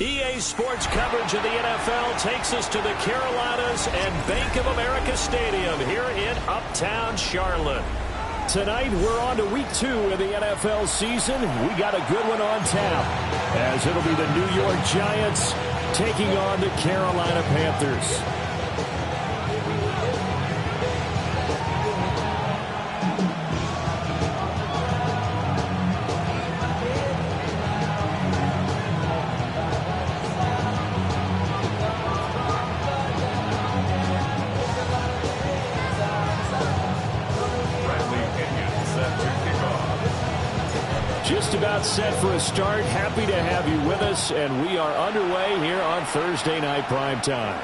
EA Sports coverage of the NFL takes us to the Carolinas and Bank of America Stadium here in Uptown Charlotte. Tonight, we're on to week 2 of the NFL season. We got a good one on tap, as it'll be the New York Giants taking on the Carolina Panthers. Just about set for a start. Happy to have you with us, and we are underway here on Thursday night prime time.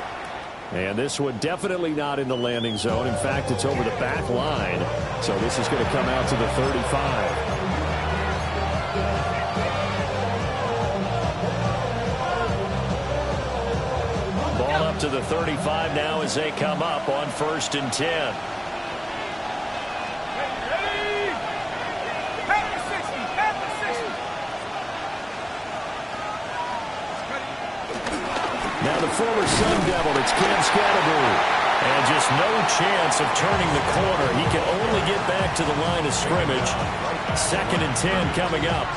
And this one definitely not in the landing zone. In fact, it's over the back line, so this is going to come out to the 35. Ball up to the 35 now as they come up on 1st and 10. Now the former Sun Devil, it's Cam Scatterbury. And just no chance of turning the corner. He can only get back to the line of scrimmage. 2nd and 10 coming up.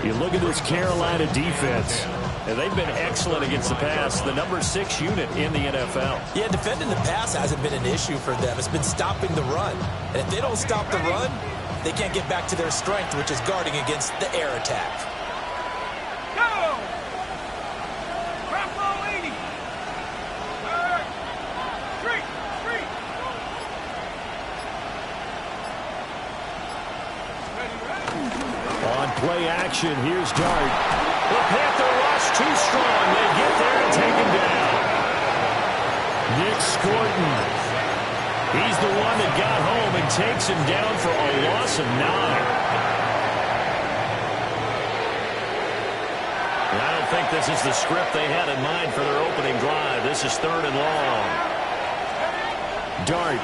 You look at this Carolina defense. And they've been excellent against the pass. The number 6 unit in the NFL. Yeah, defending the pass hasn't been an issue for them. It's been stopping the run. And if they don't stop the run, they can't get back to their strength, which is guarding against the air attack. Play action. Here's Dart. The Panther rush too strong. They get there and take him down. Nick Scorton. He's the one that got home and takes him down for a loss of 9. And I don't think this is the script they had in mind for their opening drive. This is 3rd and long. Dart.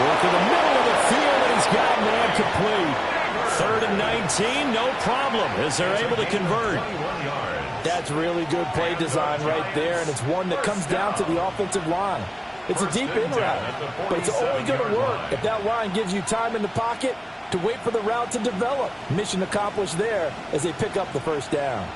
Work in the middle of the field. Got man complete. 3rd and 19, no problem, as they're able to convert. That's really good play design right there, and it's one that comes down to the offensive line. It's a deep in route, but it's only going to work if that line gives you time in the pocket to wait for the route to develop. Mission accomplished there as they pick up the 1st down.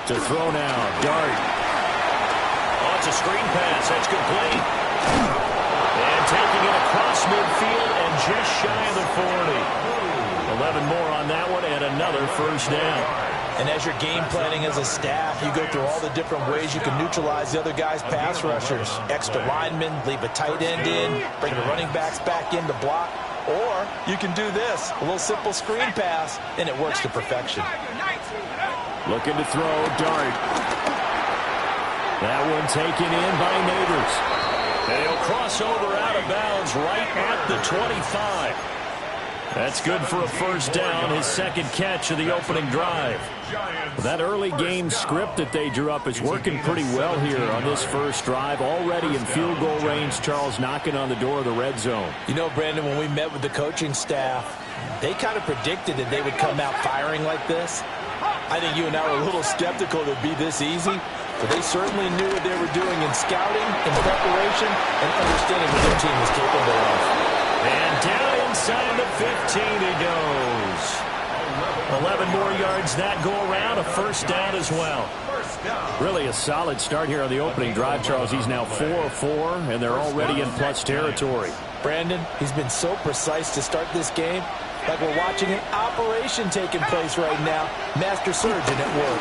To throw now, Dart. Oh, it's a screen pass. That's complete. And taking it across midfield and just shy of the 40. 11 more on that one and another 1st down. And as you're game planning as a staff, you go through all the different ways you can neutralize the other guy's pass rushers. Extra linemen, leave a tight end in, bring the running backs back in to block. Or you can do this, a little simple screen pass, and it works to perfection. Looking to throw, Dart. That one taken in by Neighbors. And he'll cross over out of bounds right at the 25. That's good for a 1st down, his 2nd catch of the opening drive. That early game script that they drew up is working pretty well here on this 1st drive. Already in field goal range, Charles knocking on the door of the red zone. You know, Brandon, when we met with the coaching staff, they kind of predicted that they would come out firing like this. I think you and I were a little skeptical it would be this easy, but they certainly knew what they were doing in scouting, in preparation, and understanding what their team was capable of. And down inside the 15 he goes. 11 more yards that go around, a 1st down as well. Really a solid start here on the opening drive, Charles. He's now 4 of 4, and they're already in plus territory. Brandon, he's been so precise to start this game. Like we're watching an operation taking place right now. Master surgeon at work.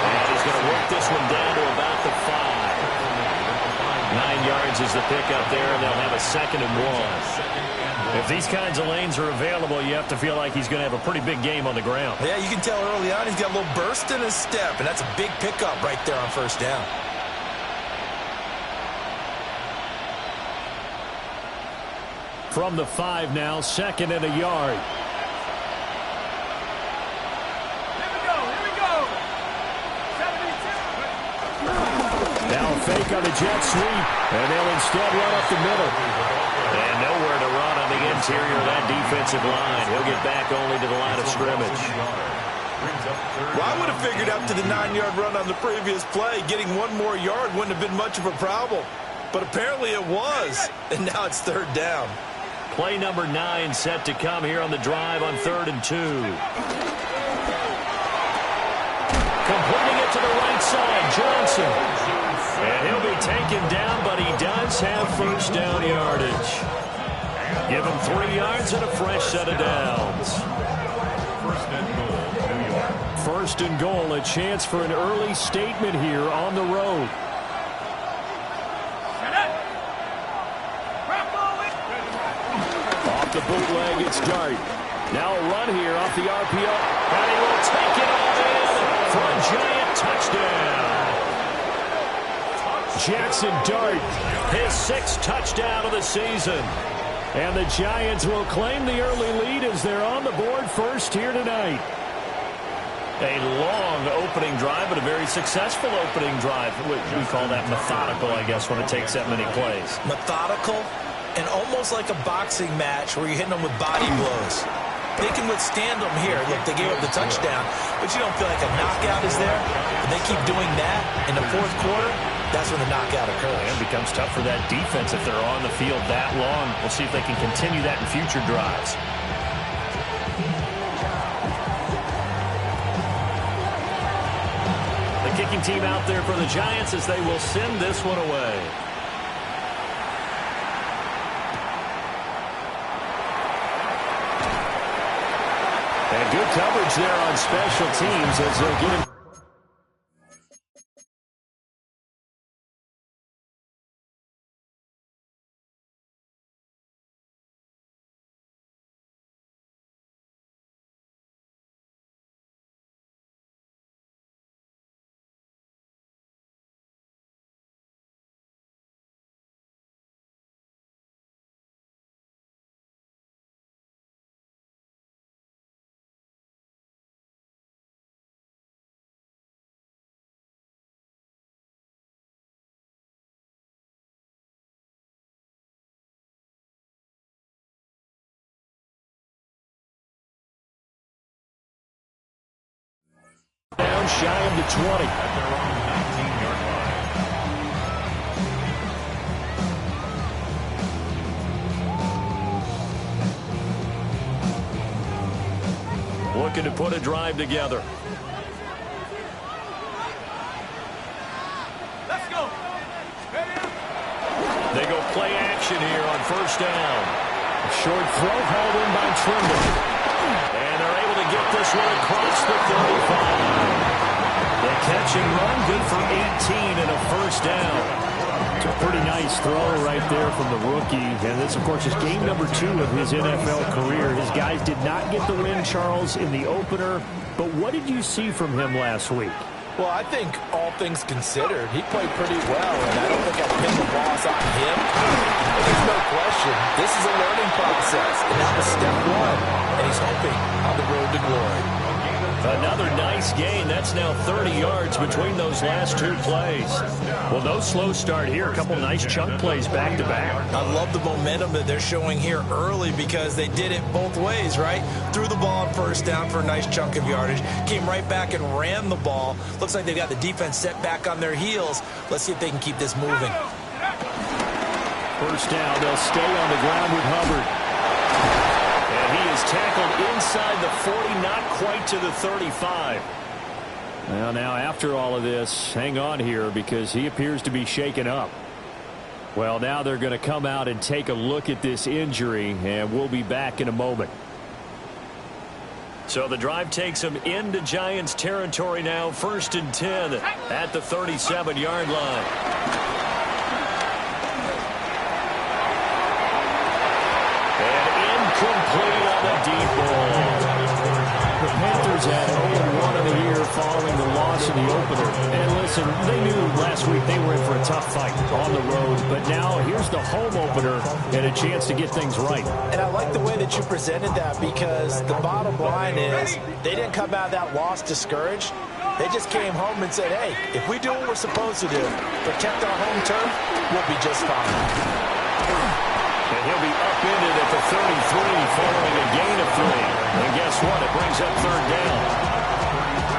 And he's going to work this one down to about the 5. 9 yards is the pickup there, and they'll have a 2nd and 1. If these kinds of lanes are available, you have to feel like he's going to have a pretty big game on the ground. Yeah, you can tell early on he's got a little burst in his step, and that's a big pickup right there on 1st down. From the 5 now, 2nd and a yard. Here we go. fake on the jet sweep, and they'll instead run up the middle. And nowhere to run on the interior of that defensive line. He'll get back only to the line of scrimmage. Well, I would have figured up to the 9-yard run on the previous play. Getting one more yard wouldn't have been much of a problem. But apparently it was, and now it's third down. Play number 9 set to come here on the drive on 3rd and 2. Completing it to the right side, Johnson. And he'll be taken down, but he does have first down yardage. Give him 3 yards and a fresh set of downs. First and goal, a chance for an early statement here on the road. Off the bootleg, it's Dart. Now a run here off the RPO. And he will take it all in for a giant touchdown. Jackson Dart, his 6th touchdown of the season. And the Giants will claim the early lead as they're on the board first here tonight. A long opening drive, but a very successful opening drive. We call that methodical, I guess, when it takes that many plays. Methodical and almost like a boxing match where you're hitting them with body blows. They can withstand them here. Look, they gave up the touchdown, but you don't feel like a knockout is there. And they keep doing that in the 4th quarter, that's when the knockout occurs. And it becomes tough for that defense if they're on the field that long. We'll see if they can continue that in future drives. The kicking team out there for the Giants as they will send this one away. And good coverage there on special teams as they'll get him. Down shy of the 20. At their own 19-yard line. Looking to put a drive together. Let's go. They go play action here on first down. A short throw held in by Trimble. And they're able to get this one across the 35. The catch and run, good for 18 and a first down. It's a pretty nice throw right there from the rookie. And this, of course, is game number 2 of his NFL career. His guys did not get the win, Charles, in the opener. But what did you see from him last week? Well, I think all things considered, he played pretty well, and I don't think I pinned the loss on him. There's no question. This is a learning process, and that was step 1, and he's hoping on the road to glory. Another nice gain. That's now 30 yards between those last 2 plays. Well, no slow start here. A couple nice chunk plays back-to-back. I love the momentum that they're showing here early because they did it both ways, right? Threw the ball on first down for a nice chunk of yardage. Came right back and ran the ball. Looks like they've got the defense set back on their heels. Let's see if they can keep this moving. First down. They'll stay on the ground with Hubbard. And he is tackled inside the 40, not quite to the 35. Well, now after all of this, hang on here because he appears to be shaken up. Well, now they're going to come out and take a look at this injury, and we'll be back in a moment. So the drive takes them into Giants territory now, 1st and 10 at the 37-yard line. Complete on the deep ball. The Panthers had 0-1 in the year following the loss in the opener. And listen, they knew last week they were in for a tough fight on the road. But now here's the home opener and a chance to get things right. And I like the way that you presented that because the bottom line is they didn't come out of that loss discouraged. They just came home and said, hey, if we do what we're supposed to do, protect our home turf, we'll be just fine. And he'll be upended at the 33 following a gain of 3. And guess what? It brings up third down.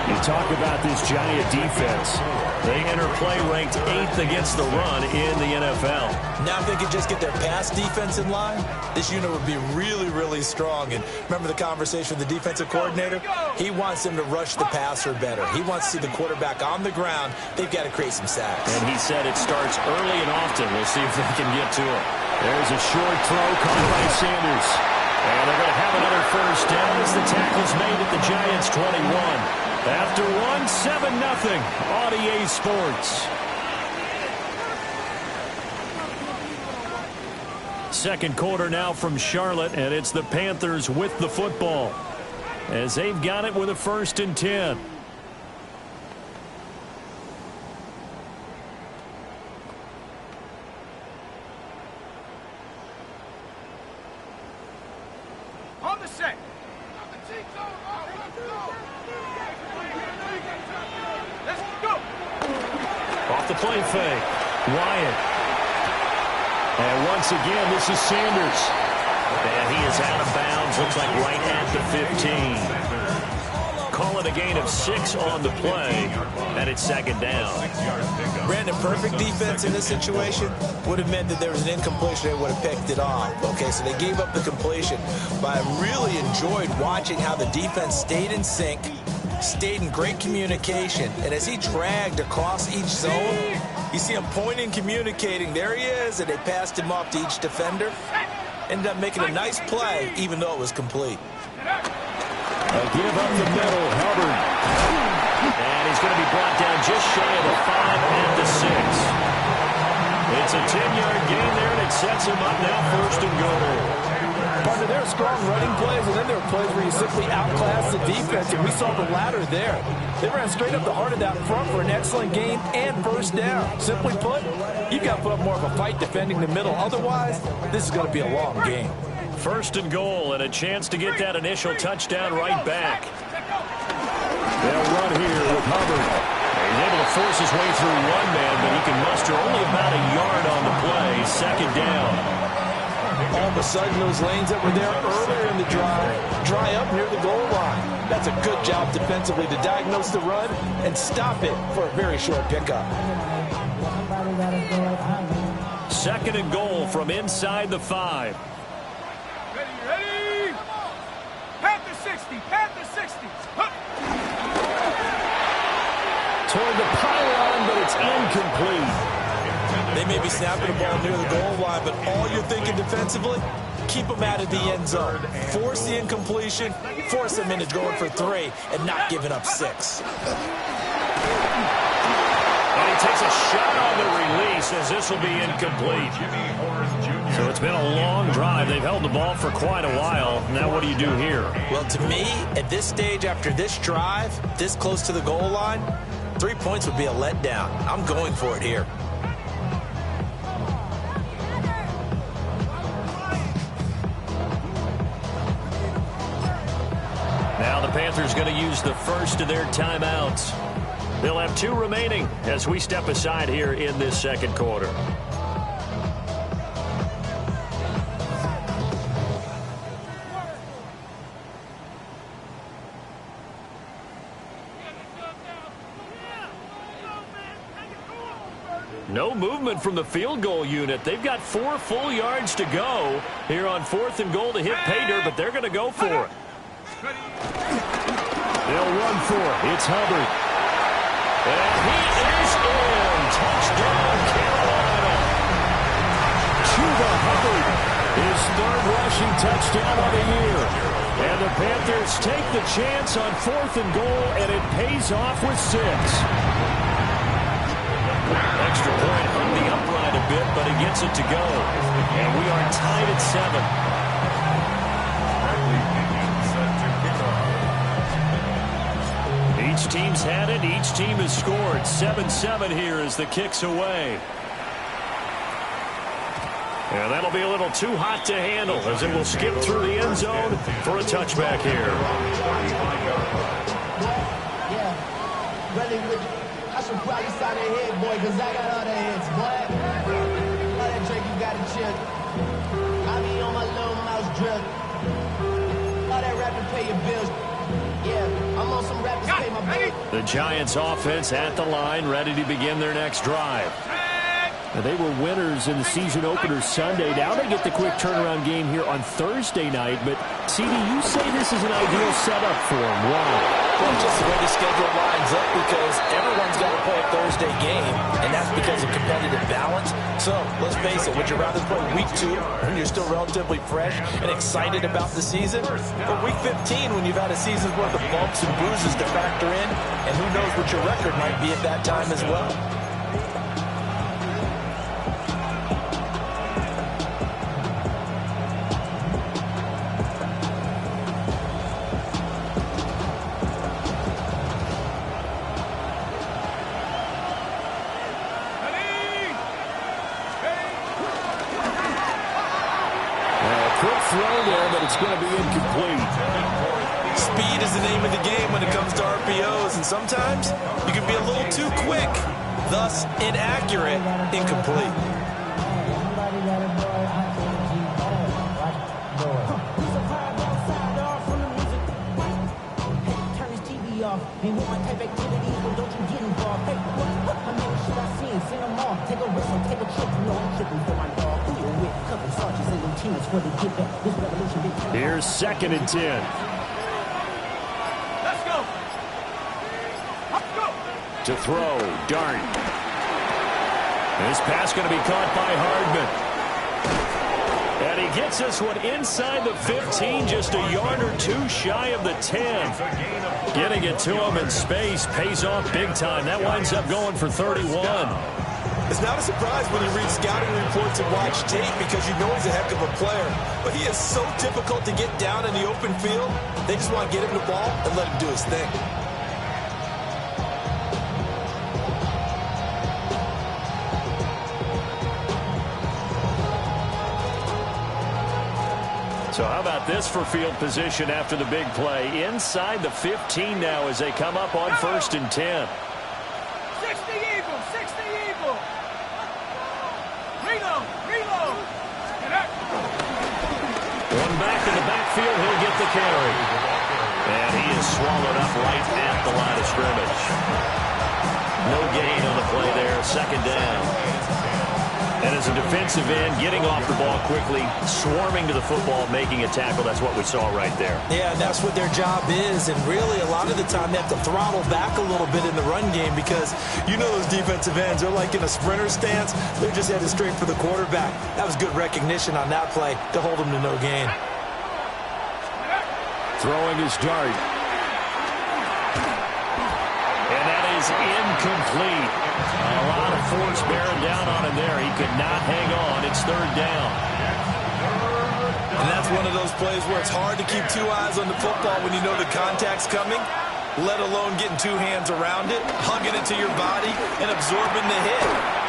You talk about this Giant defense. They enter play ranked 8th against the run in the NFL. Now if they could just get their pass defense in line, this unit would be really, really strong. And remember the conversation with the defensive coordinator? He wants them to rush the passer better. He wants to see the quarterback on the ground. They've got to create some sacks. And he said it starts early and often. We'll see if they can get to it. There's a short throw caught by Sanders. And they're going to have another first down as the tackle's made at the Giants' 21. After 7-0 on EA Sports. Second quarter now from Charlotte, and it's the Panthers with the football as they've got it with a 1st and 10. On the set. Let's go. Off the play fake. Wyatt. And once again, this is Sanders. And he is out of bounds. Looks like right at the 15. Call it a gain of 6 on the play. And it's 2nd down. Brandon, perfect defense in this situation would have meant that there was an incompletion. They would have picked it off. Okay, so they gave up the completion. But I really enjoyed watching how the defense stayed in sync, stayed in great communication. And as he dragged across each zone, you see him pointing, communicating. There he is, and they passed him off to each defender. Ended up making a nice play, even though it was complete. A give up the middle, Hubbard. And he's going to be brought down just shy of the 5 and the 6. It's a 10-yard gain there, and it sets him up now 1st and goal. Partner, there are strong running plays, and then there are plays where you simply outclass the defense, and we saw the latter there. They ran straight up the heart of that front for an excellent gain and 1st down. Simply put, you've got to put up more of a fight defending the middle. Otherwise, this is going to be a long game. 1st and goal, and a chance to get that initial touchdown right back. They'll run here with Hubbard. He's able to force his way through one man, but he can muster only about a yard on the play. 2nd down. All of a sudden, those lanes that were there earlier in the drive dry up near the goal line. That's a good job defensively to diagnose the run and stop it for a very short pickup. 2nd and goal from inside the 5. Ready. Panther 60. Panther 60. Huh. Toward the pylon, but it's incomplete. They may be snapping the ball near the goal line, but all you're thinking defensively, keep them out of the end zone. Force the incompletion, force them into going for 3, and not giving up 6. And he takes a shot on the release as this will be incomplete. So it's been a long drive. They've held the ball for quite a while. Now what do you do here? Well, to me, at this stage after this drive, this close to the goal line, 3 points would be a letdown. I'm going for it here. Now the Panthers going to use the first of their timeouts. They'll have 2 remaining as we step aside here in this 2nd quarter. No movement from the field goal unit. They've got 4 full yards to go here on 4th and goal to hit pay dirt, but they're going to go for it. They'll run for it. It's Hubbard. And he is in. Touchdown, Carolina. Chuba Hubbard, his 3rd rushing touchdown of the year. And the Panthers take the chance on 4th and goal, and it pays off with 6. Extra point on the upright a bit, but he gets it to go. And we are tied at 7. Each team's had it. Each team has scored. 7-7 here as the kick's away. And that'll be a little too hot to handle as it will skip through the end zone for a touchback here. should probably sign a hit, boy, because I got all the hits, boy. All that drink, you got to chill. I be on my little mouse drip. All that rapping, pay your bills. Yeah, I'm on some rappers, pay my bills. The Giants offense at the line, ready to begin their next drive. Now, they were winners in the season opener Sunday. Now they get the quick turnaround game here on Thursday night. But, CD, you say this is an ideal setup for them. Why? Well, just the way the schedule lines up, because everyone's got to play a Thursday game, and that's because of competitive balance. So, let's face it, would you rather play week 2 when you're still relatively fresh and excited about the season, or week 15 when you've had a season's worth of bumps and bruises to factor in, and who knows what your record might be at that time as well? Throw there, but it's going to be incomplete. Speed is the name of the game when it comes to RPOs, and sometimes you can be a little too quick, thus inaccurate, incomplete. Here's 2nd and 10. Let's go. Let's go. To throw, Dart. This pass going to be caught by Hardman. And he gets this one inside the 15, just a yard or two shy of the 10. Getting it to him in space pays off big time. That winds up going for 31. It's not a surprise when you read scouting reports and watch tape, because you know he's a heck of a player. But he is so difficult to get down in the open field. They just want to get him the ball and let him do his thing. So how about this for field position after the big play? Inside the 15 now as they come up on 1st and 10. 60 Eagle, 60 Eagle. Reload, reload. One back in the backfield, he'll get the carry. And he is swallowed up right at the line of scrimmage. No gain on the play there, 2nd down. And as a defensive end, getting off the ball quickly, swarming to the football, making a tackle, that's what we saw right there. Yeah, that's what their job is, and really a lot of the time they have to throttle back a little bit in the run game, because you know those defensive ends, they're like in a sprinter stance. They're just headed straight for the quarterback. That was good recognition on that play to hold them to no gain. Throwing his Dart. And that is incomplete. A lot of force bearing down on him there. He could not hang on. It's 3rd down. And that's one of those plays where it's hard to keep 2 eyes on the football when you know the contact's coming, let alone getting 2 hands around it, hugging it to your body, and absorbing the hit.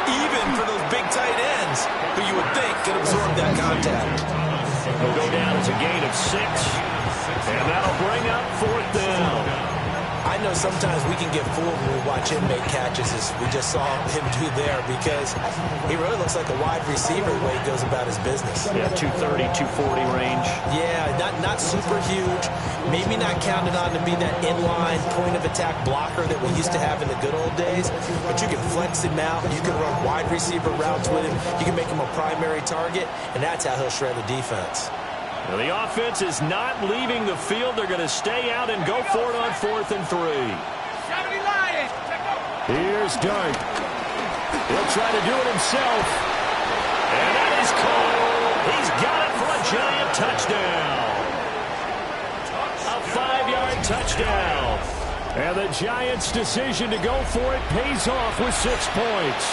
Even for those big tight ends who you would think could absorb that contact. He'll go down as a gain of 6. And that'll bring up 4th down. I know sometimes we can get fooled when we watch him make catches, as we just saw him do there, because he really looks like a wide receiver the way he goes about his business. Yeah, 230, 240 range. Yeah, not super huge. Maybe not counted on to be that inline point-of-attack blocker that we used to have in the good old days, but you can flex him out. You can run wide receiver routes with him. You can make him a primary target, and that's how he'll shred the defense. Well, the offense is not leaving the field. They're going to stay out and go for it on 4th and 3. Here's Dart. He'll try to do it himself. And that is called. He's got it for a Giant touchdown. A 5-yard touchdown. And the Giants' decision to go for it pays off with 6 points.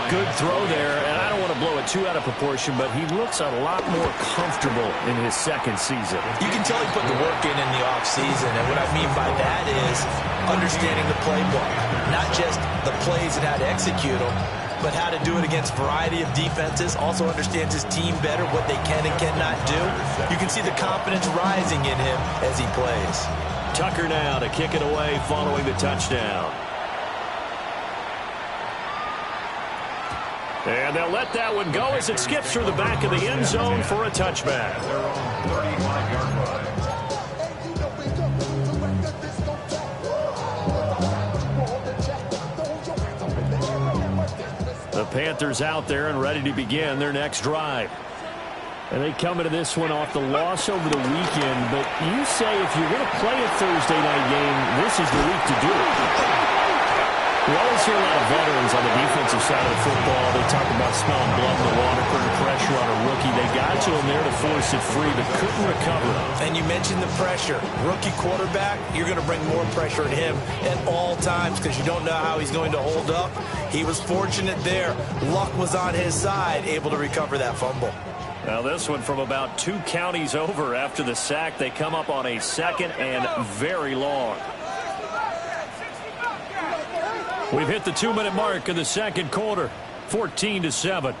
Good throw there, and I don't want to blow it too out of proportion, but he looks a lot more comfortable in his 2nd season. You can tell he put the work in the offseason, and what I mean by that is understanding the playbook. Not just the plays and how to execute them, but how to do it against a variety of defenses. Also understands his team better, what they can and cannot do. You can see the confidence rising in him as he plays. Tucker now to kick it away following the touchdown. And they'll let that one go as it skips through the back of the end zone for a touchback. The Panthers out there and ready to begin their next drive. And they come into this one off the loss over the weekend, but you say if you're going to play a Thursday night game, this is the week to do it. We always hear a lot of veterans on the defensive side of the football. They talk about smelling blood in the water, putting pressure on a rookie. They got to him there to force it free, but couldn't recover. And you mentioned the pressure. Rookie quarterback, you're going to bring more pressure at him at all times because you don't know how he's going to hold up. He was fortunate there. Luck was on his side, able to recover that fumble. Now this one from about 2 counties over after the sack. They come up on a 2nd and very long. We've hit the 2-minute mark in the second quarter, 14-7.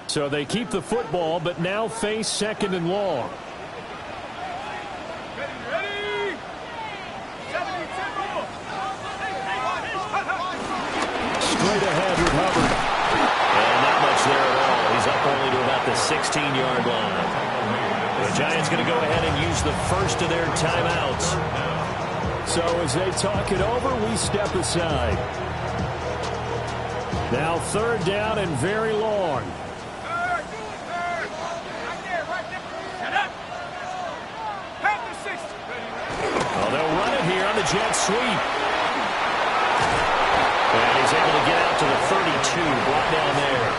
So they keep the football, but now face 2nd and long. Ready? 70, Straight ahead with Hubbard. And not much there at all. He's up only to about the 16-yard line. The Giants going to go ahead and use the first of their timeouts. So as they talk it over, we step aside. Now 3rd down and very long. Right there. Set up. Panther 60. Oh, they'll run it here on the jet sweep. And he's able to get out to the 32, brought down there.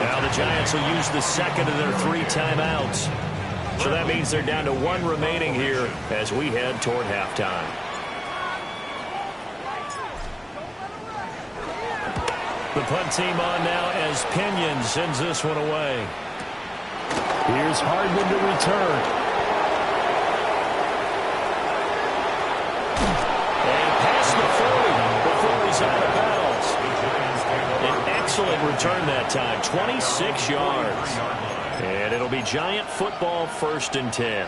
Now the Giants will use the 2nd of their 3 timeouts. So that means they're down to 1 remaining here as we head toward halftime. The punt team on now as Pinion sends this one away. Here's Hardman to return. And past the 40 before he's out of bounds. An excellent return that time, 26 yards. And it'll be Giant football 1st and 10.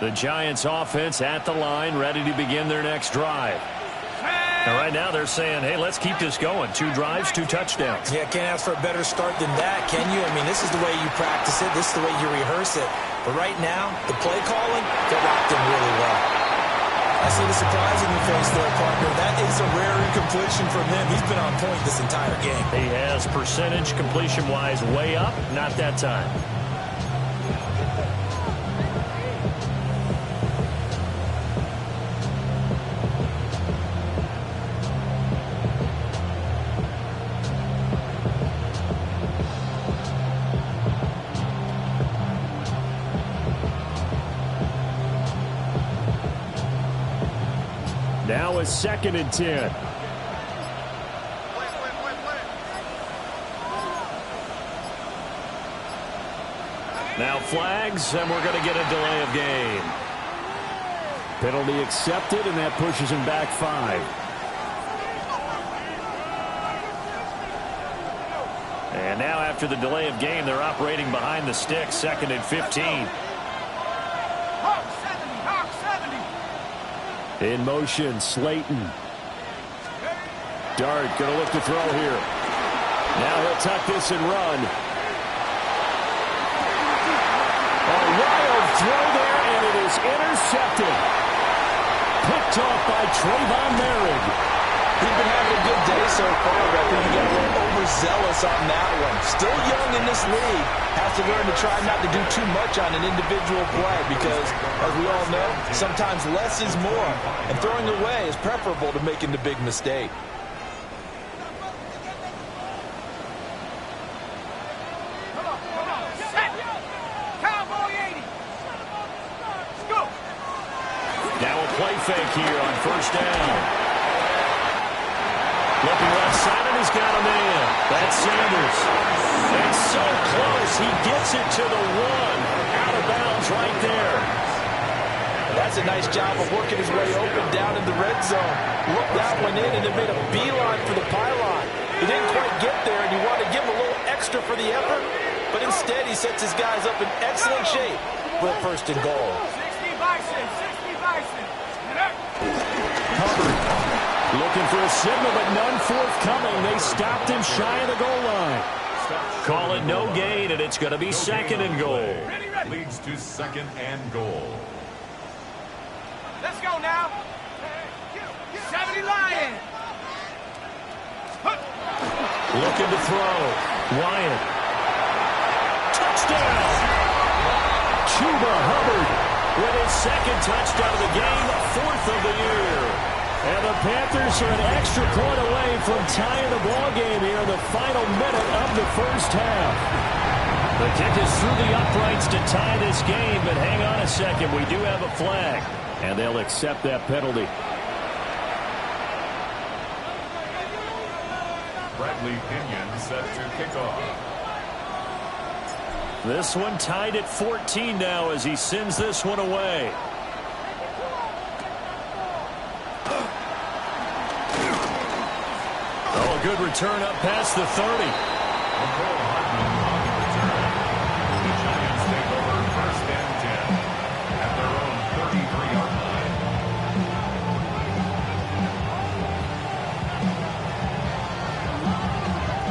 The Giants offense at the line, ready to begin their next drive. And right now they're saying, hey, let's keep this going. 2 drives, 2 touchdowns. Yeah, can't ask for a better start than that, can you? I mean, this is the way you practice it. This is the way you rehearse it. But right now, the play calling, they're locked in really well. I see the surprise in your face there, partner. That is a rare incompletion from him. He's been on point this entire game. He has percentage completion-wise way up. Not that time. Now a 2nd and 10. Now flags, and we're going to get a delay of game. Penalty accepted, and that pushes him back 5. And now after the delay of game, they're operating behind the sticks, 2nd and 15. In motion, Slayton. Dart going to look to throw here. Now he'll tuck this and run. A wild throw there, and it is intercepted. Picked off by Trayvon Merritt. He's been having a good day so far, but I think you got a little overzealous on that one. Still young in this league. Has to learn to try not to do too much on an individual play because, as we all know, sometimes less is more. And throwing away is preferable to making the big mistake. Now a play fake here on 1st down. Looking left side, and he's got a man. That's Sanders. It's so close. He gets it to the one. Out of bounds right there. That's a nice job of working his way open down in the red zone. Looked that one in and it made a beeline for the pylon. He didn't quite get there, and you want to give him a little extra for the effort, but instead he sets his guys up in excellent shape for a first and goal. 60 Bison, 60 Bison. Hubbard looking for a signal, but none forthcoming. They stopped him shy of the goal line. Call it no gain, and it's going to be second and goal. Leads to second and goal. Let's go now. 70 Lion. Looking to throw. Wyatt. Touchdown! Chuba Hubbard with his second touchdown of the game, fourth of the year. And the Panthers are an extra point away from tying the ball game here in the final minute of the first half. The kick is through the uprights to tie this game, but hang on a second. We do have a flag, and they'll accept that penalty. Bradley Pinion set to kick off. This one tied at 14 now as he sends this one away. Oh, a good return up past the 30. The Giants take over first and 10 at their own 33-yard line.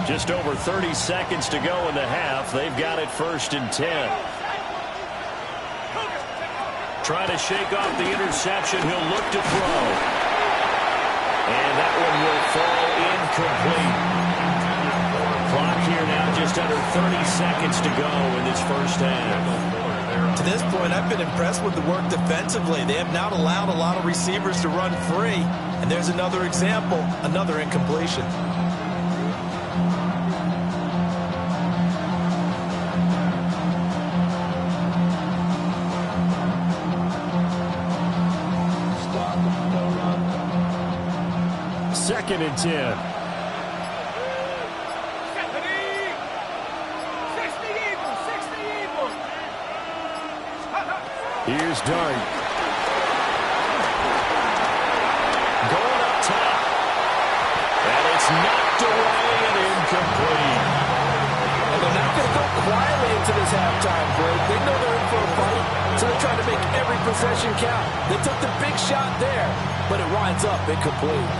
Just over 30 seconds to go in the half. They've got it first and 10. Trying to shake off the interception. He'll look to throw. And that one will fall incomplete. Clock here now just under 30 seconds to go in this first half. To this point, I've been impressed with the work defensively. They have not allowed a lot of receivers to run free. And there's another example, another incompletion. Second and 10. 60 Eagles, 60 Eagles. Here's Dart. Going up top. And it's knocked away and incomplete. And they're not going to go quietly into this halftime break. They know they're in for a fight, so they're trying to make every possession count. They took the big shot there, but it winds up incomplete.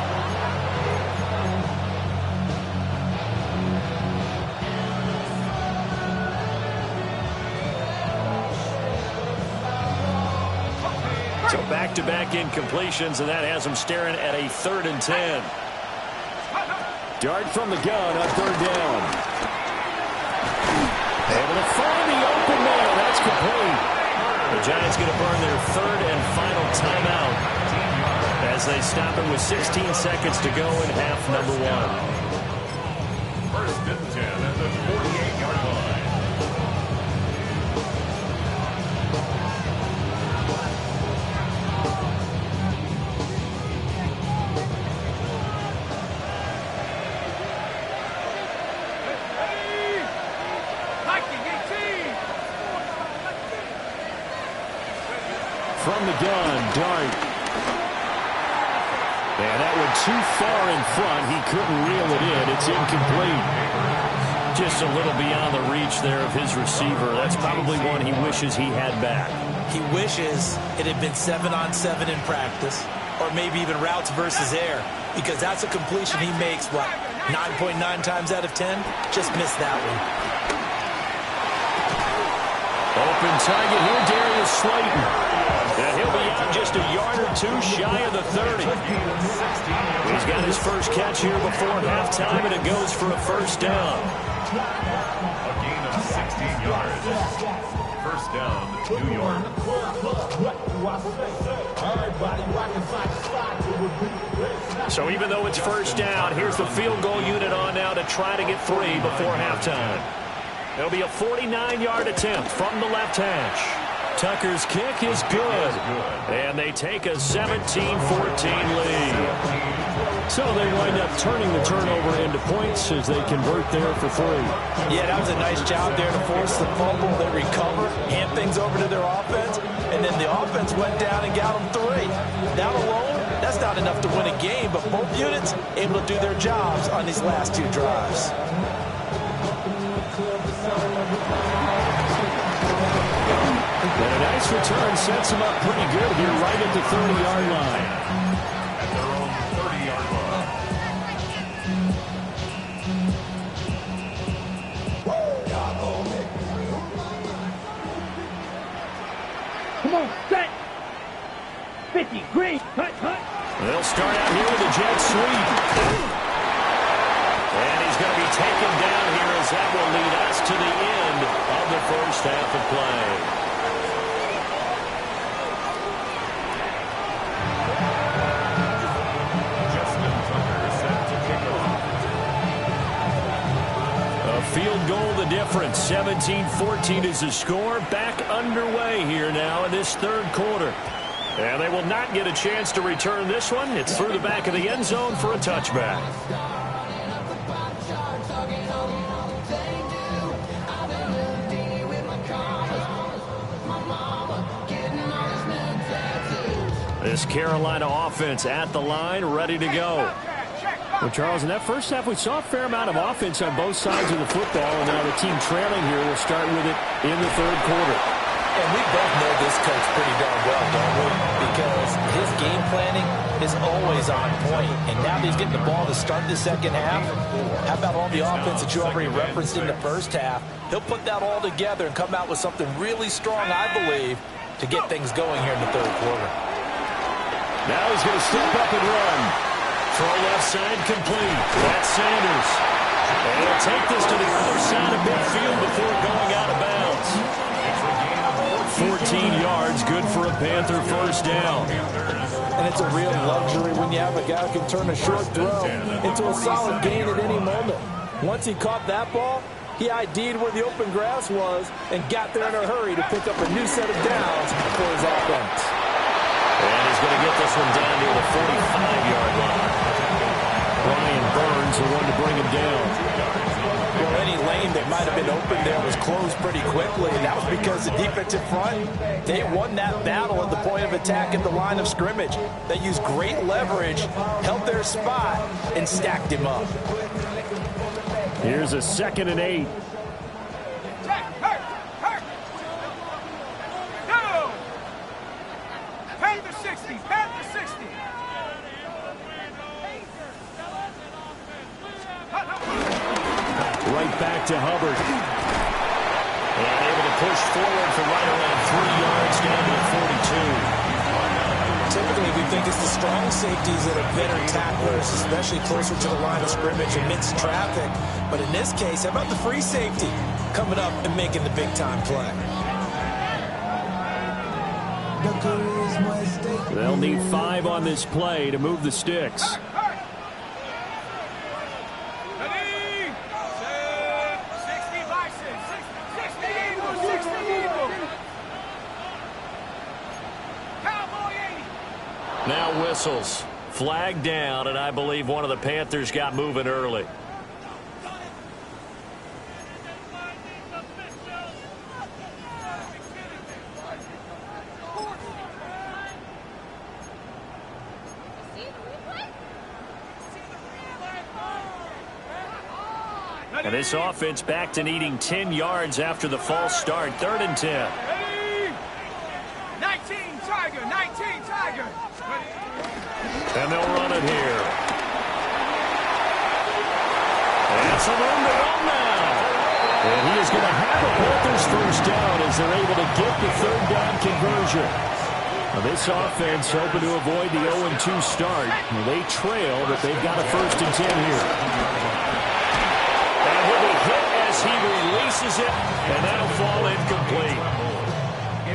So back-to-back incompletions, and that has them staring at a third and 10. Dart from the gun on third down. Able to find the open man. That's complete. The Giants going to burn their third and final timeout as they stop it with 16 seconds to go in half number one. First and 10 at the 48-yard line. From the gun, Dart. And that one too far in front. He couldn't reel it in. It's incomplete. Just a little beyond the reach there of his receiver. That's probably one he wishes he had back. He wishes it had been 7-on-7 in practice, or maybe even routes versus air, because that's a completion he makes, what, 9.9 times out of 10? Just missed that one. Open target here, Darius Slayton. And he'll be out just a yard or two shy of the 30. He's got his first catch here before halftime, and it goes for a first down. A gain of 16 yards. First down, New York. So even though it's first down, here's the field goal unit on now to try to get 3 before halftime. It'll be a 49-yard attempt from the left hash. Tucker's kick is good. And they take a 17-14 lead. So they wind up turning the turnover into points as they convert there for 3. Yeah, that was a nice job there to force the fumble. They recovered, hand things over to their offense, and then the offense went down and got them 3. That alone, that's not enough to win a game, but both units able to do their jobs on these last 2 drives. And a nice return sets them up pretty good here right at the 30-yard line. At their own 30-yard line. Come on, set. 50, green, hut, hut. They'll start out here with a jet sweep. And he's going to be taken down here as that will lead us to the end of the first half of play. Field goal the difference. 17-14 is the score. Back underway here now in this third quarter. And they will not get a chance to return this one. It's through the back of the end zone for a touchback. This Carolina offense at the line, ready to go. Well, Charles, in that first half, we saw a fair amount of offense on both sides of the football, and now the team trailing here will start with it in the third quarter. And we both know this coach pretty darn well, don't we? Because his game planning is always on point, and now that he's getting the ball to start the second half, how about all the offense that you already referenced in the first half? He'll put that all together and come out with something really strong, I believe, to get things going here in the third quarter. Now he's going to step up and run. Throw left side complete. That's Sanders. And he'll take this to the other side of midfield before going out of bounds. 14 yards, good for a Panther first down. And it's a real luxury when you have a guy who can turn a short throw into a solid gain at any moment. Once he caught that ball, he ID'd where the open grass was and got there in a hurry to pick up a new set of downs for his offense. And he's going to get this one down near the 45-yard line. Brian Burns, the one to bring him down. Well, any lane that might have been open there was closed pretty quickly, and that was because the defensive front, they won that battle at the point of attack at the line of scrimmage. They used great leverage, held their spot, and stacked him up. Here's a 2nd and 8. Panther 60, Panther 60. Right back to Hubbard. And able to push forward for right around 3 yards down to the 42. Typically, we think it's the strong safeties that are better tacklers, especially closer to the line of scrimmage amidst traffic. But in this case, how about the free safety coming up and making the big-time play? They'll need 5 on this play to move the sticks. Now whistles. Flag down, and I believe one of the Panthers got moving early. And this offense back to needing 10 yards after the false start. 3rd and 10. 19, Tiger, 19, Tiger. And they'll run it here. And some room to run now. And he is going to have a Panthers first down as they're able to get the 3rd down conversion. Now this offense hoping to avoid the 0-2 start. They trail, but they've got a 1st and 10 here. And he'll be hit as he releases it, and that'll fall incomplete.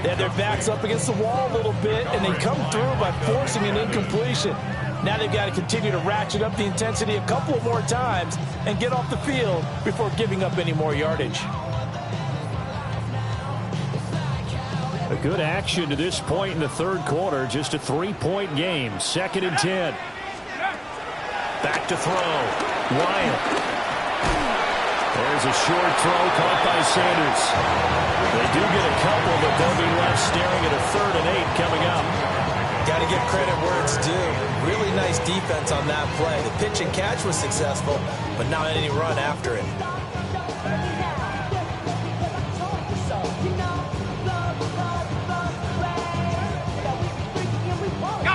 They had their backs up against the wall a little bit, and they come through by forcing an incompletion. Now they've got to continue to ratchet up the intensity a couple of more times and get off the field before giving up any more yardage. A good action to this point in the third quarter. Just a 3-point game. 2nd and 10. Back to throw. Wyatt. There's a short throw caught by Sanders. They do get a couple, but they'll be left staring at a 3rd and 8 coming up. Got to give credit where it's due. Really nice defense on that play. The pitch and catch was successful, but not any run after it.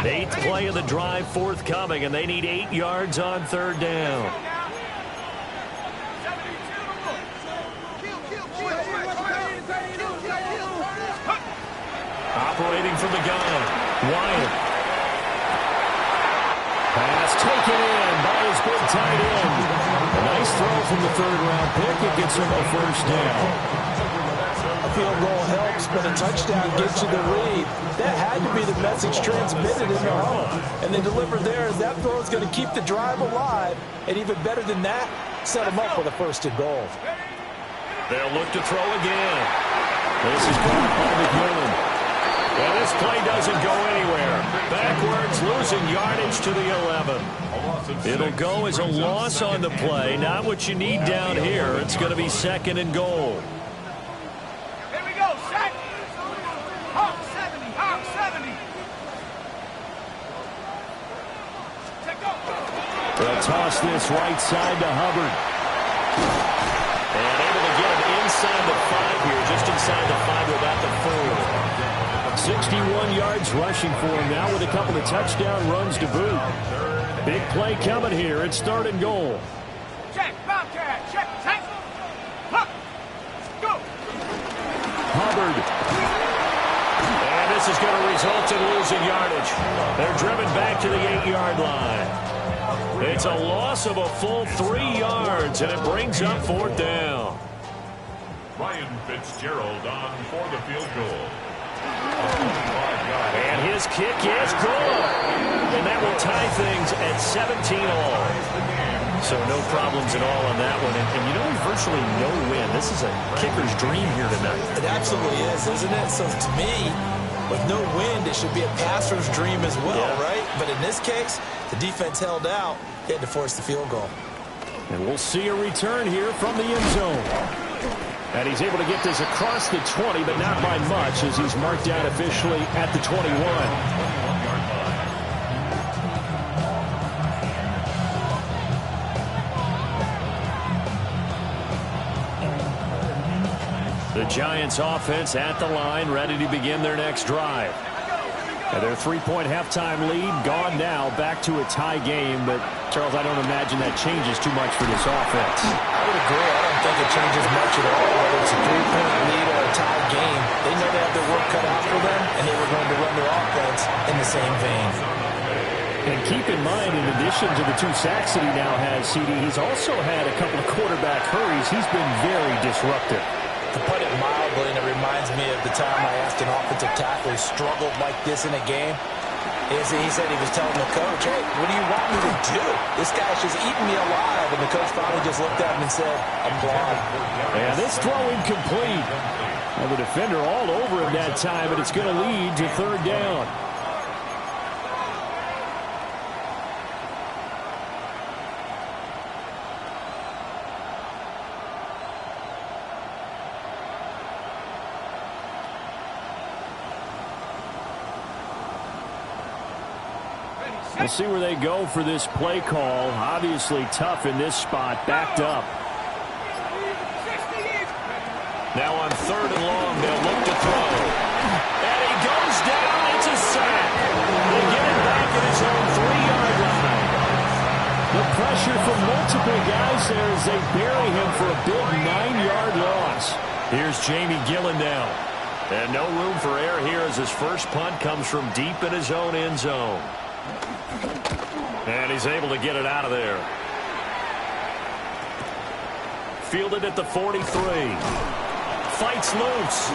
8th play of the drive forthcoming, and they need 8 yards on 3rd down. Operating from the gun, Wyatt. Pass taken in by his big tight end. A nice throw from the 3rd-round pick. It gets him a 1st down. A field goal helps, but a touchdown gets you the lead. That had to be the message transmitted in the home. And they delivered there as that throw is going to keep the drive alive. And even better than that, set them up with a 1st and goal. They'll look to throw again. This is caught by McMillan. Well, this play doesn't go anywhere. Backwards, losing yardage to the 11. It'll go as a loss on the play. Not what you need down here. It's going to be 2nd and goal. Here we go, set. Hawk 70, Hawk 70. Take off. They'll toss this right side to Hubbard. And able to get him inside the 5 here, just inside the 5 without the 4. 61 yards rushing for him now with a couple of touchdown runs to boot. Big play coming here. It's 3rd and goal. Check, Bobcat, check, check. Huck. Go. Hubbard. And this is going to result in losing yardage. They're driven back to the 8-yard line. It's a loss of a full 3 yards, and it brings up 4th down. Ryan Fitzgerald on for the field goal. And his kick is good. And that will tie things at 17 all. So no problems at all on that one. And you know, virtually no win. This is a kicker's dream here tonight. It absolutely is, isn't it? So to me, with no wind, it should be a passer's dream as well, right? But in this case, the defense held out. They had to force the field goal. And we'll see a return here from the end zone. And he's able to get this across the 20, but not by much, as he's marked out officially at the 21. The Giants offense at the line, ready to begin their next drive. And their 3-point halftime lead gone now, back to a tie game. But, Charles, I don't imagine that changes too much for this offense. I would agree. I don't think it changes much at all, whether it's a 3-point lead or a tie game. They know they have their work cut out for them, and they were going to run their offense in the same vein. And keep in mind, in addition to the 2 sacks that he now has, CD, he's also had a couple of quarterback hurries. He's been very disruptive. To put it mildly, and it reminds me of the time I asked an offensive tackle who struggled like this in a game. He said he was telling the coach, hey, what do you want me to do? This guy's just eating me alive. And the coach finally just looked at him and said, I'm gone. And this throw incomplete. Well, the defender all over him that time, but it's going to lead to 3rd down. We'll see where they go for this play call. Obviously tough in this spot, backed up. Now on 3rd and long, they'll look to throw. And he goes down. It's a sack. They get it back at his own 3-yard line. The pressure from multiple guys there as they bury him for a big 9-yard loss. Here's Jamie Gillen down. And no room for error here as his first punt comes from deep in his own end zone. And he's able to get it out of there. Fielded at the 43. Fights loose.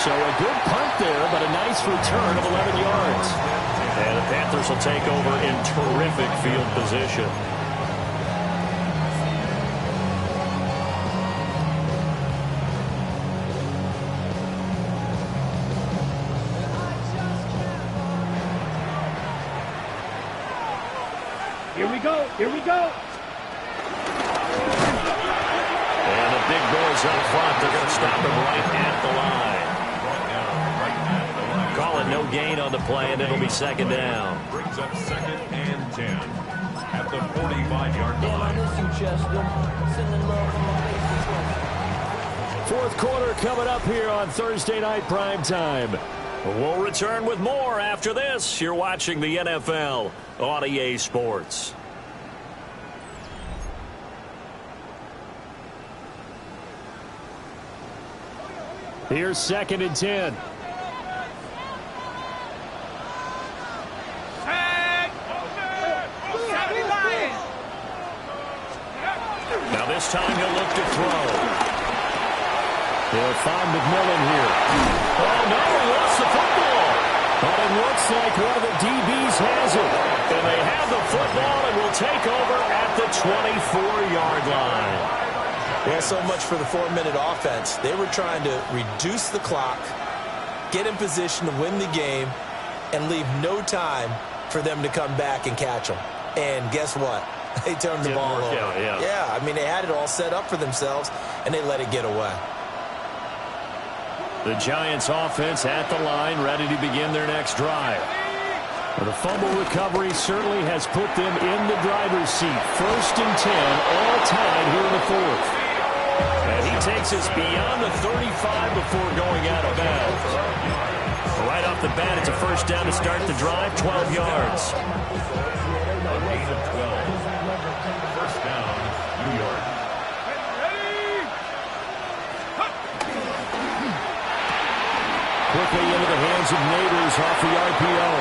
So a good punt there, but a nice return of 11 yards. And the Panthers will take over in terrific field position. Here we go. Here we go. And the big boys up front, they're going to stop him right at the line. Call it no gain on the play, and it'll be second down. Brings up 2nd and 10 at the 45-yard line. Fourth quarter coming up here on Thursday Night Primetime. We'll return with more after this. You're watching the NFL on EA Sports. Here's 2nd and 10. Now this time he'll look to throw. They'll find McMillan here. Oh, no, he lost the football. But it looks like one of the DBs has it. And they have the football and will take over at the 24-yard line. Yeah, so much for the 4-minute offense. They were trying to reduce the clock, get in position to win the game, and leave no time for them to come back and catch them. And guess what? They turned the ball over. Yeah, I mean, they had it all set up for themselves, and they let it get away. The Giants offense at the line, ready to begin their next drive. Well, the fumble recovery certainly has put them in the driver's seat. 1st and 10, all tied here in the fourth. And he takes us beyond the 35 before going out of bounds. Right off the bat, it's a first down to start the drive, 12 yards. A gain of 12. First down, New York. Quickly into the hands of Neighbors off the RPO.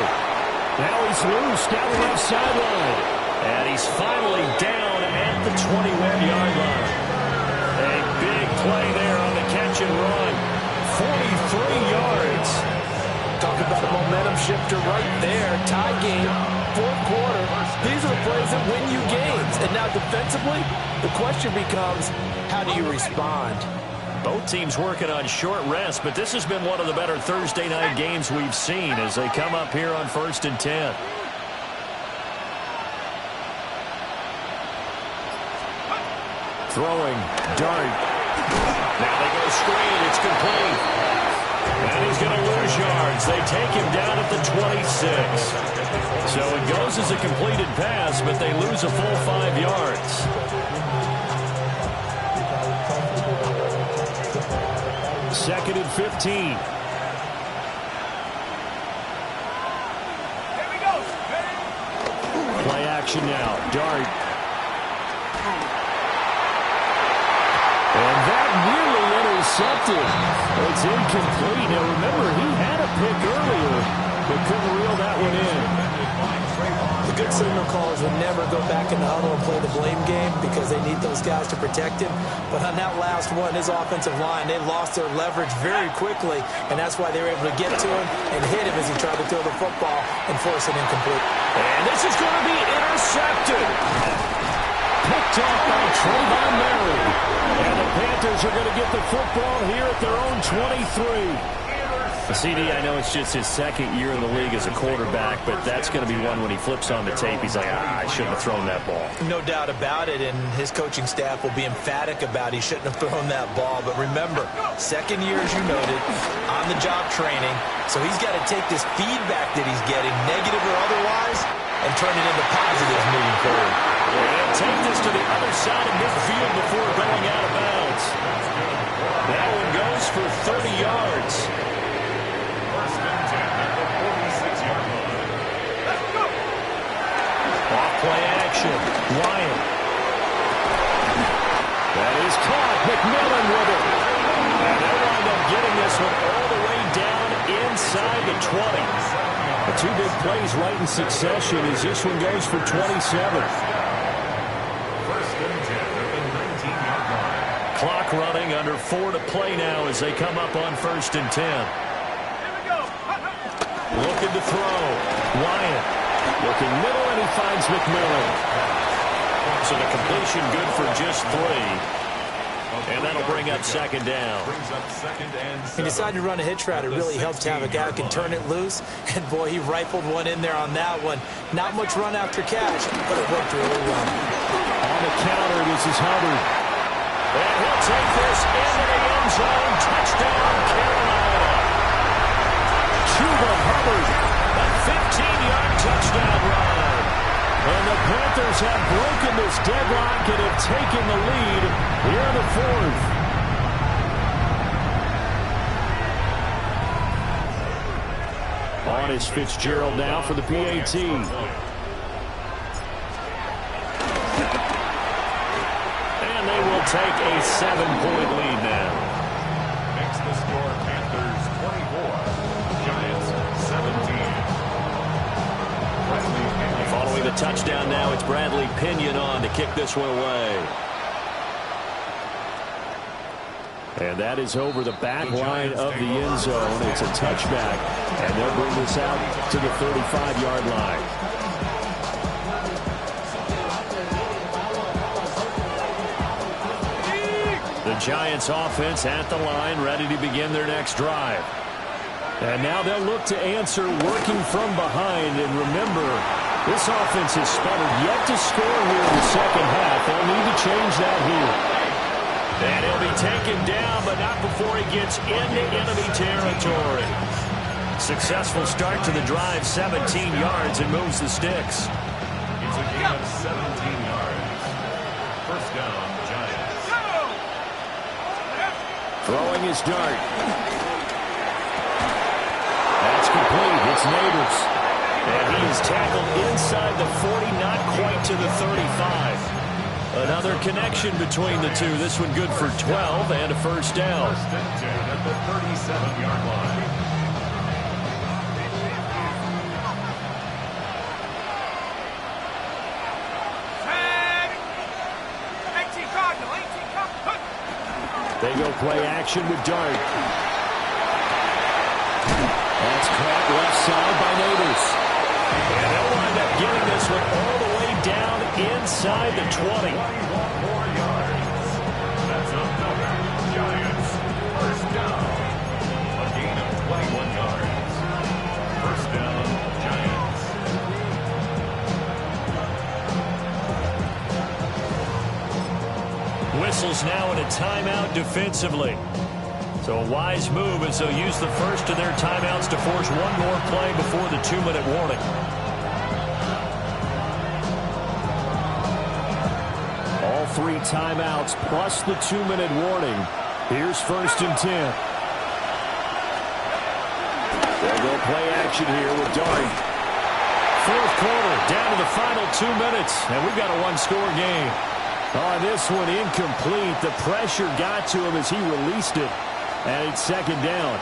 Now he's loose down the left sideline. And he's finally down at the 21-yard line. A big play there on the catch and run. 43 yards. Talk about a momentum shifter right there. Tie game, fourth quarter. These are the plays that win you games. And now defensively, the question becomes, how do you respond? Both teams working on short rest, but this has been one of the better Thursday night games we've seen as they come up here on 1st and 10. Throwing, dart. Now they go screen, it's complete. And he's going to lose yards. They take him down at the 26. So it goes as a completed pass, but they lose a full 5 yards. 2nd and 15. Here we go. Play action now. Dart. And that nearly intercepted. It's incomplete. Now remember, he had a pick earlier, but couldn't reel that one in. The good signal callers would never go back in the huddle and play the blame game because they need those guys to protect him. But on that last one, his offensive line, they lost their leverage very quickly, and that's why they were able to get to him and hit him as he tried to throw the football and force it incomplete. And this is going to be intercepted. Picked off by Trayvon Murray. And the Panthers are going to get the football here at their own 23. CD, I know it's just his second year in the league as a quarterback, but that's going to be one when he flips on the tape. He's like, I shouldn't have thrown that ball. No doubt about it, and his coaching staff will be emphatic about he shouldn't have thrown that ball. But remember, second year, as you noted, on-the-job training, so he's got to take this feedback that he's getting, negative or otherwise, and turn it into positives moving forward. And take this to the other side of midfield before going out of bounds. That one goes for 30 yards. Off-play action. Wyatt. That is caught. McMillan with it. And they wind up getting this one all the way down inside the 20. The two big plays right in succession as this one goes for 27. First and 10 at the 19-yard line. Clock running, under 4 to play now as they come up on 1st and 10. Looking to throw. Wyatt. Looking middle, and he finds McMillan. So the completion good for just 3. And that'll bring up second down. He decided to run a hitch route. It really helps to have a guy who can turn it loose. And, boy, he rifled one in there on that one. Not much run after catch, but it worked really well. On the counter, this is Hubbard. And he'll take this into the end zone. Touchdown, Carolina. Chuba Hubbard, a 15-yard touchdown run. And the Panthers have broken this deadlock and have taken the lead here in the fourth. On is Fitzgerald now for the PAT. And they will take a 7-point lead now. Makes the score Panthers 24, Giants 17. Following the touchdown now, it's Bradley Pinion on to kick this one away. And that is over the back line of the end zone. It's a touchback, and they'll bring this out to the 35-yard line. The Giants offense at the line, ready to begin their next drive. And now they'll look to answer working from behind. And remember, this offense has sputtered yet to score here in the second half. They'll need to change that here. And he'll be taken down, but not before he gets into enemy territory. Successful start to the drive, 17 yards, and moves the sticks. It's a gain of 17 yards. First down, Giants. Throwing his dart. That's complete. It's Neighbors. And he is tackled inside the 40, not quite to the 35. Another connection between the two. This one good for 12 and a first down. First and 10 at the 37-yard line. They go play action with Dart. That's caught left side by Neighbors. And they'll wind up getting this one all the way down inside the 20. 24 yards. That's another Giants. First down. A gain of 21 yards. First down, Giants. Whistles now in a timeout defensively. So a wise move as they'll use the first of their timeouts to force one more play before the 2-minute warning. All 3 timeouts plus the 2-minute warning. Here's first and 10. They'll go play action here with Dart. Fourth quarter, down to the final 2 minutes, and we've got a one-score game. On this one, incomplete. The pressure got to him as he released it. And it's second down.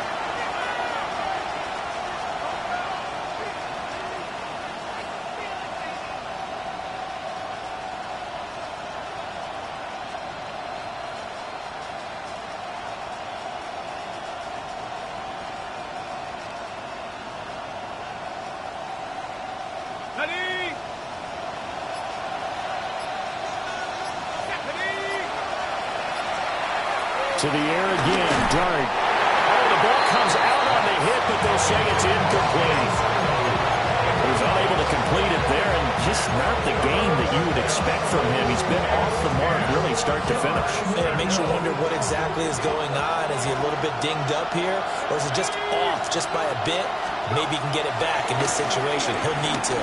To the air again, Dart. Oh, the ball comes out on the hit, but they'll say it's incomplete. He was unable to complete it there, and just not the game that you would expect from him. He's been off the mark really start to finish. And it makes you wonder what exactly is going on. Is he a little bit dinged up here, or is it just off just by a bit? Maybe he can get it back in this situation. He'll need to.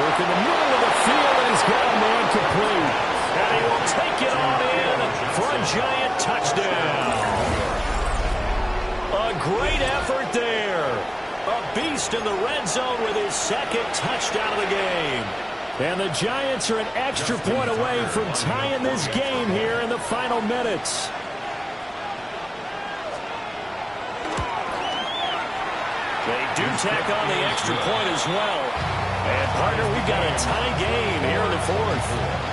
Work in the middle of the field, and he's got a man complete. And he will take it on in for a Giant touchdown. A great effort there. A beast in the red zone with his second touchdown of the game. And the Giants are an extra point away from tying this game here in the final minutes. They do tack on the extra point as well. And, partner, we've got a tie game here in the fourth.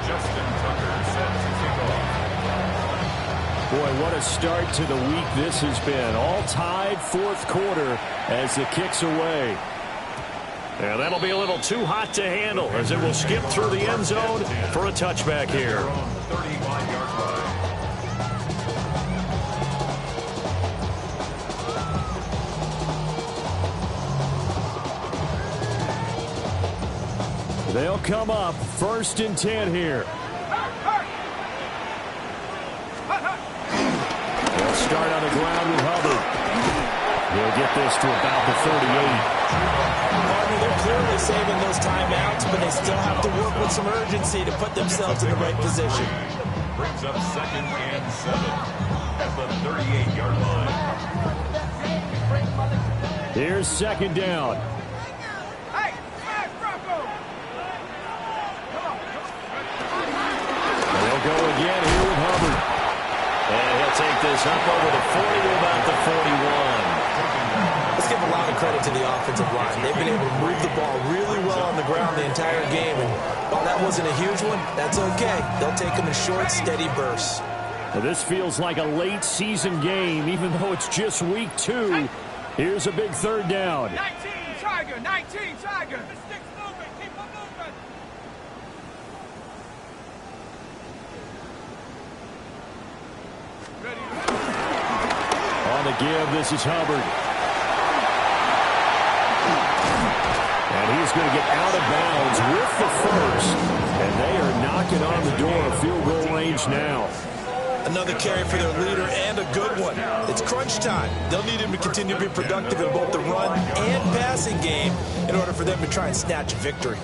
Justin Tucker set to what a start to the week this has been. All tied fourth quarter as the kick's away. And that'll be a little too hot to handle as it will skip through the end zone for a touchback here. 35-yard line. They'll come up 1st and 10 here. They'll start on the ground with Hubbard. He'll get this to about the 38. Partner, they're clearly saving those timeouts, but they still have to work with some urgency to put themselves in the right position. Brings up 2nd and 7 at the 38-yard line. Here's 2nd down. They'll go again here with Hubbard. And he'll take this up over the 40 to about the 41. Let's give a lot of credit to the offensive line. They've been able to move the ball really well on the ground the entire game. And while that wasn't a huge one, that's okay. They'll take them in short, steady bursts. Now this feels like a late season game, even though it's just week 2. Here's a big 3rd down. 19 Tiger, 19 Tiger. The stick's moving, keep on moving. On the give, this is Hubbard. And he's going to get out of bounds with the first. And they are knocking on the door of field goal range now. Another carry for their leader and a good one. It's crunch time. They'll need him to continue to be productive in both the run and passing game in order for them to try and snatch a victory.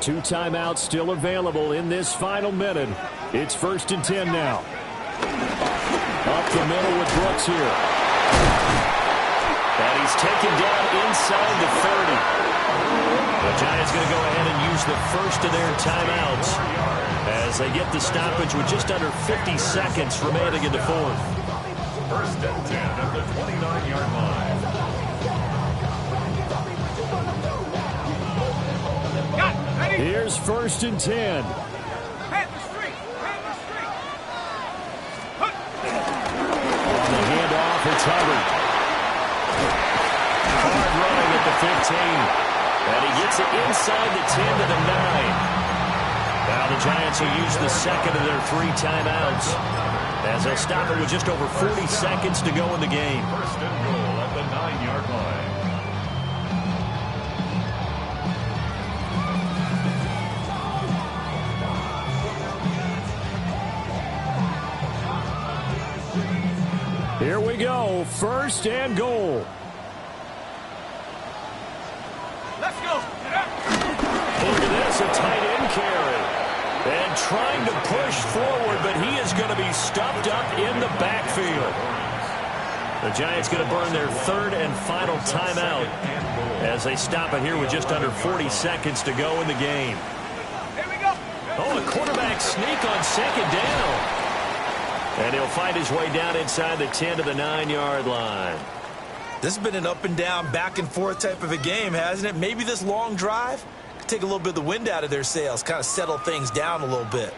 2 timeouts still available in this final minute. It's 1st and 10 now. Up the middle with Brooks here. And he's taken down inside the 30. The Giants going to go ahead and use the first of their timeouts as they get the stoppage with just under 50 seconds remaining in the 4th. 1st and 10 at the 29-yard line. Here's 1st and 10. Panther Street, Panther Street. On the handoff, it's Hubbard. Hard running at the 15. And he gets it inside the 10 to the 9. Now the Giants will use the second of their 3 timeouts as they'll stop it with just over 40 seconds to go in the game. 1st and goal at the 9-yard line. Here we go, 1st and goal. Let's go. Look at this, a tight end carry. And trying to push forward, but he is going to be stuffed up in the backfield. The Giants going to burn their 3rd and final timeout as they stop it here with just under 40 seconds to go in the game. Here we go. Oh, a quarterback sneak on 2nd down. And he'll find his way down inside the 10 to the 9-yard line. This has been an up and down, back and forth type of a game, hasn't it? Maybe this long drive could take a little bit of the wind out of their sails, kind of settle things down a little bit.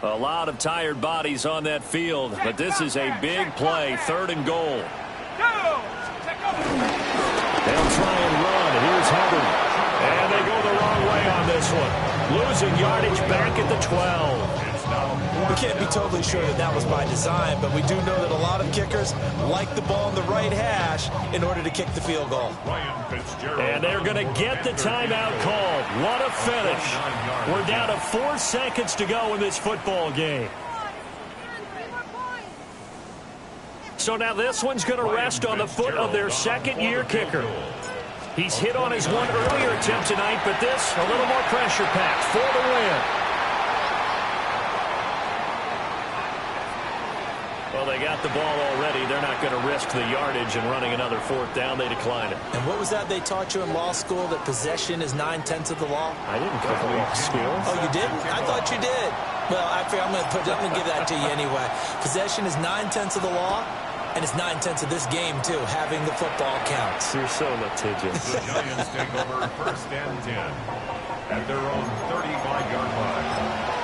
A lot of tired bodies on that field, but this is a big play, 3rd and goal. They'll try and run. Here's Hubbard. And they go the wrong way on this one. Losing yardage back at the 12. We can't be totally sure that that was by design, but we do know that a lot of kickers like the ball in the right hash in order to kick the field goal. And they're going to get the timeout called. What a finish. We're down to 4 seconds to go in this football game. So now this one's going to rest on the foot of their 2nd-year kicker. He's hit on his one earlier attempt tonight, but this, a little more pressure packed for the win. Well, they got the ball already. They're not going to risk the yardage and running another 4th down. They decline it. And what was that they taught you in law school, that possession is 9/10 of the law? I didn't go to law school. Oh, you didn't? I thought you did. Well, I'm going to give that to you anyway. Possession is 9/10 of the law, and it's 9/10 of this game, too. Having the football counts. You're so litigious. The Giants take over 1st and 10 at their own 35-yard line.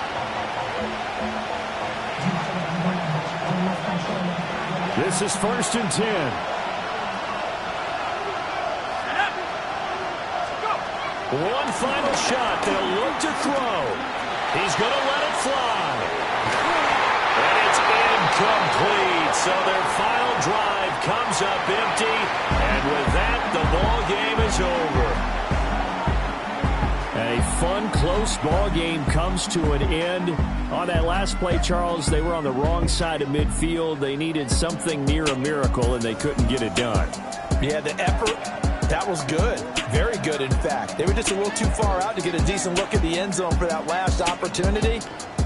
This is 1st and 10. One final shot. They'll look to throw. He's going to let it fly. And it's incomplete. So their final drive comes up empty. And with that, the ball game is over. A fun, close ball game comes to an end. On that last play, Charles, they were on the wrong side of midfield. They needed something near a miracle, and they couldn't get it done. Yeah, the effort, that was good. Very good, in fact. They were just a little too far out to get a decent look at the end zone for that last opportunity.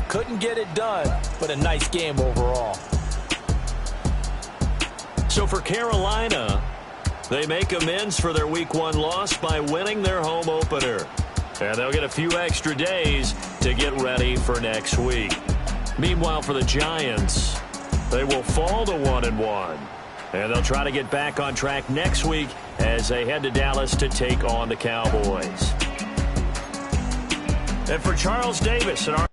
Couldn't get it done, but a nice game overall. So for Carolina, they make amends for their Week 1 loss by winning their home opener. And they'll get a few extra days to get ready for next week. Meanwhile, for the Giants, they will fall to 1-1. And they'll try to get back on track next week as they head to Dallas to take on the Cowboys. And for Charles Davis and our